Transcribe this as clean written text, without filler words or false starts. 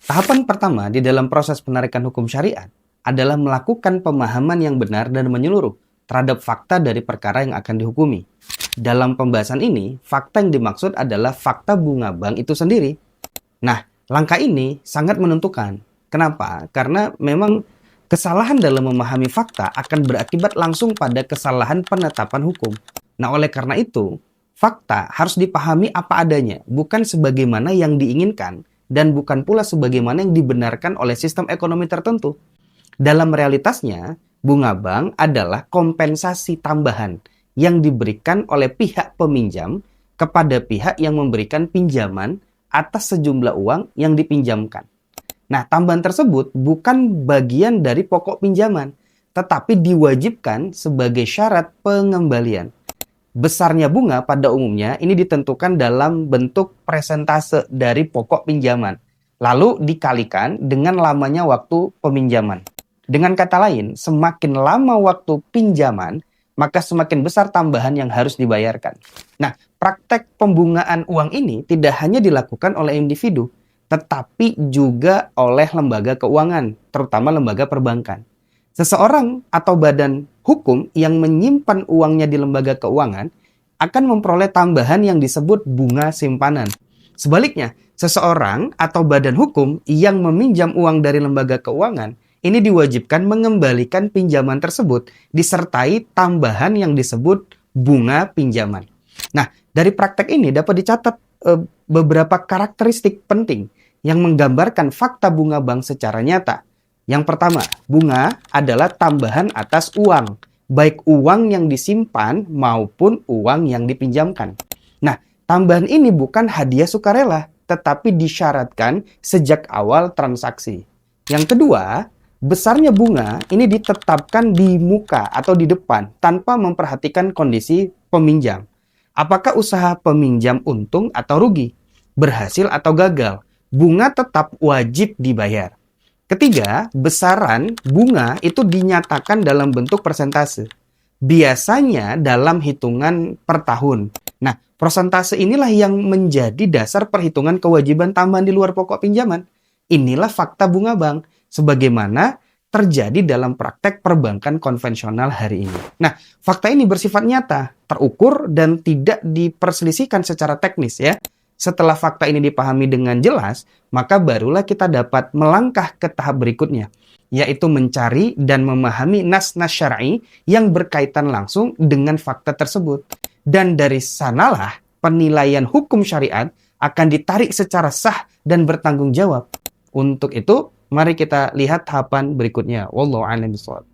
Tahapan pertama di dalam proses penarikan hukum syariat adalah melakukan pemahaman yang benar dan menyeluruh terhadap fakta dari perkara yang akan dihukumi. Dalam pembahasan ini, fakta yang dimaksud adalah fakta bunga bank itu sendiri. Nah, langkah ini sangat menentukan. Kenapa? Karena memang kesalahan dalam memahami fakta akan berakibat langsung pada kesalahan penetapan hukum. Nah, oleh karena itu, fakta harus dipahami apa adanya, bukan sebagaimana yang diinginkan, dan bukan pula sebagaimana yang dibenarkan oleh sistem ekonomi tertentu. Dalam realitasnya, bunga bank adalah kompensasi tambahan yang diberikan oleh pihak peminjam kepada pihak yang memberikan pinjaman atas sejumlah uang yang dipinjamkan. Nah, tambahan tersebut bukan bagian dari pokok pinjaman, tetapi diwajibkan sebagai syarat pengembalian. Besarnya bunga pada umumnya ini ditentukan dalam bentuk persentase dari pokok pinjaman, lalu dikalikan dengan lamanya waktu peminjaman. Dengan kata lain, semakin lama waktu pinjaman, maka semakin besar tambahan yang harus dibayarkan. Nah, praktek pembungaan uang ini tidak hanya dilakukan oleh individu, tetapi juga oleh lembaga keuangan, terutama lembaga perbankan. Seseorang atau badan hukum yang menyimpan uangnya di lembaga keuangan akan memperoleh tambahan yang disebut bunga simpanan. Sebaliknya, seseorang atau badan hukum yang meminjam uang dari lembaga keuangan ini diwajibkan mengembalikan pinjaman tersebut disertai tambahan yang disebut bunga pinjaman. Nah, dari praktek ini dapat dicatat beberapa karakteristik penting yang menggambarkan fakta bunga bank secara nyata. Yang pertama, bunga adalah tambahan atas uang, baik uang yang disimpan maupun uang yang dipinjamkan. Nah, tambahan ini bukan hadiah sukarela, tetapi disyaratkan sejak awal transaksi. Yang kedua, besarnya bunga ini ditetapkan di muka atau di depan tanpa memperhatikan kondisi peminjam. Apakah usaha peminjam untung atau rugi? Berhasil atau gagal? Bunga tetap wajib dibayar. Ketiga, besaran bunga itu dinyatakan dalam bentuk persentase. Biasanya dalam hitungan per tahun. Nah, persentase inilah yang menjadi dasar perhitungan kewajiban tambahan di luar pokok pinjaman. Inilah fakta bunga bank, sebagaimana terjadi dalam praktek perbankan konvensional hari ini. Nah, fakta ini bersifat nyata, terukur, dan tidak diperselisihkan secara teknis ya. Setelah fakta ini dipahami dengan jelas, maka barulah kita dapat melangkah ke tahap berikutnya, yaitu mencari dan memahami nas-nas syar'i yang berkaitan langsung dengan fakta tersebut. Dan dari sanalah penilaian hukum syariat akan ditarik secara sah dan bertanggung jawab. Untuk itu, mari kita lihat tahapan berikutnya. Wallahu a'lam bishawab.